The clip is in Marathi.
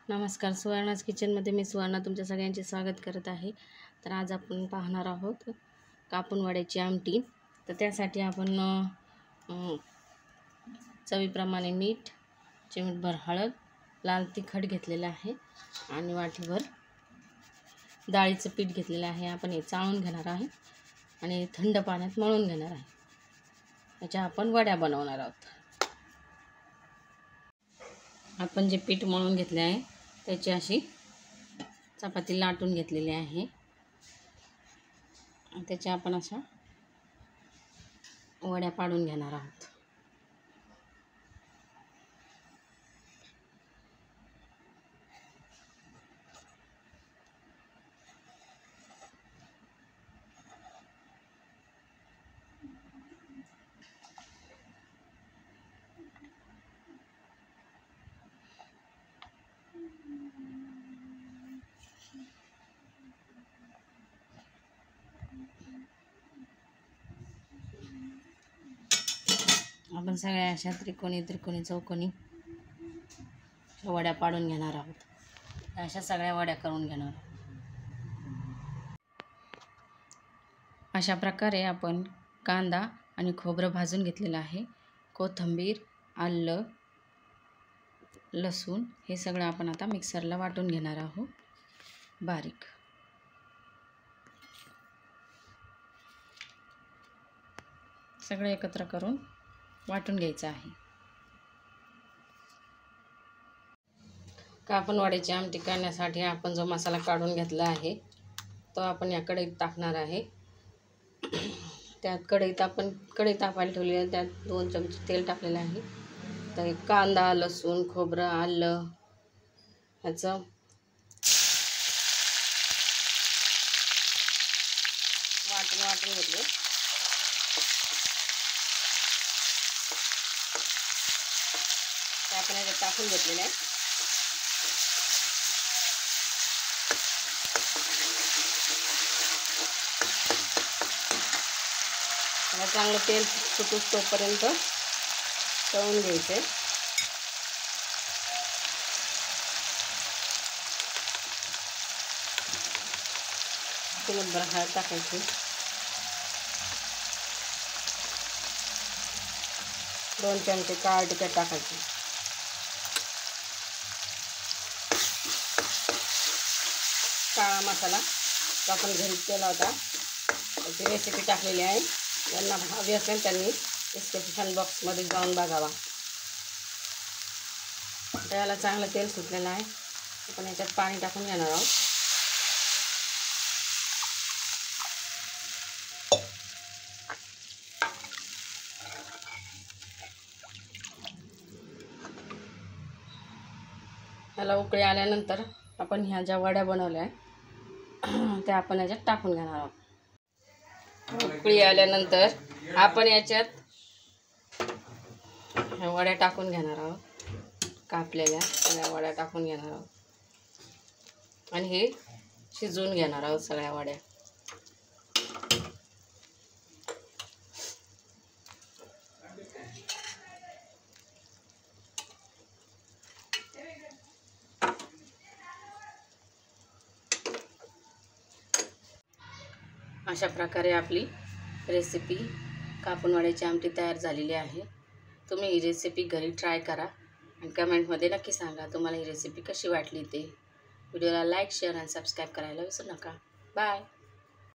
नमस्कार, सुवर्णाज किचनमध्ये मी सुवर्णा तुमच्या सगळ्यांचे स्वागत करत आहे. तर आज आपण पाहणार आहोत कापून वड्याची आमटी. तर त्यासाठी आपण चवीप्रमाणे मीठ, चिमूटभर हळद, लाल तिखट घेतलेलं आहे आणि वाटीभर डाळीचं पीठ घेतलेलं आहे. आपण हे चाळून घेणार आहे आणि थंड पाण्यात मळून घेणार आहे. याच्या आपण वड्या बनवणार आहोत. आपण जे पीठ मळून घेतले आहे त्याची अशी चपाती लाटून घेतलेली आहे. त्याच्या आपण अशा वड्या पाडून घेणार आहोत. आपण सगळ्या अशा त्रिकोणी चौकोनी वड्या पाडून घेणार आहोत. अशा सगळ्या वड्या करून घेणार. अशा प्रकारे आपण कांदा आणि खोबरं भाजून घेतलेलं आहे. कोथिंबीर, आलं, लसूण हे सगळं आपण आता मिक्सरला वाटून घेणार आहोत बारीक. सगळं एकत्र करून वाटून घ्यायचं आहे. कापून वड्याची आमटी करण्यासाठी आपण जो मसाला काढून घेतला आहे तो आपण या कढईत टाकणार आहे. त्यात कढई तापायला ठेवली आहे. त्यात 2 चमचे तेल टाकलेलं आहे. तर कांदा, लसूण, खोबरं, आलं ह्याचं वाटून घेतलं. ते आपण याच्यात टाकून घेतलेलं आहे. मला चांगलं तेल सुटूस तोपर्यंत तळून घ्यायचं आहे. चिमूटभर हळद टाकायची, 2 चमचे काळं तिखट टाकायचे, काळा मसाला तो आपण घरी केला होता. त्याची रेसिपी टाकलेली आहे. ज्यांना हवी असेल त्यांनी डिस्क्रिप्शन बॉक्समध्ये जाऊन बघावा. त्याला चांगलं तेल सुटलेलं आहे. आपण याच्यात पाणी टाकून घेणार आहोत. ह्याला उकळी आल्यानंतर आपण ह्या ज्या वड्या बनवल्या आहे त्या आपण याच्यात टाकून घेणार आहोत. उकळी आल्यानंतर आपण याच्यात ह्या वड्या टाकून घेणार आहोत. कापलेल्या सगळ्या वड्या टाकून घेणार आहोत आणि हे शिजवून घेणार आहोत सगळ्या वड्या. अशा प्रकारे आपली रेसिपी कापून वड्याची आमटी तयार झालेली आहे. तुम्ही ही रेसिपी घरी ट्राय करा आणि कमेंटमध्ये नक्की सांगा तुम्हाला ही रेसिपी कशी वाटली ते. व्हिडिओला लाईक, शेअर आणि सबस्क्राईब करायला विसरू नका. बाय.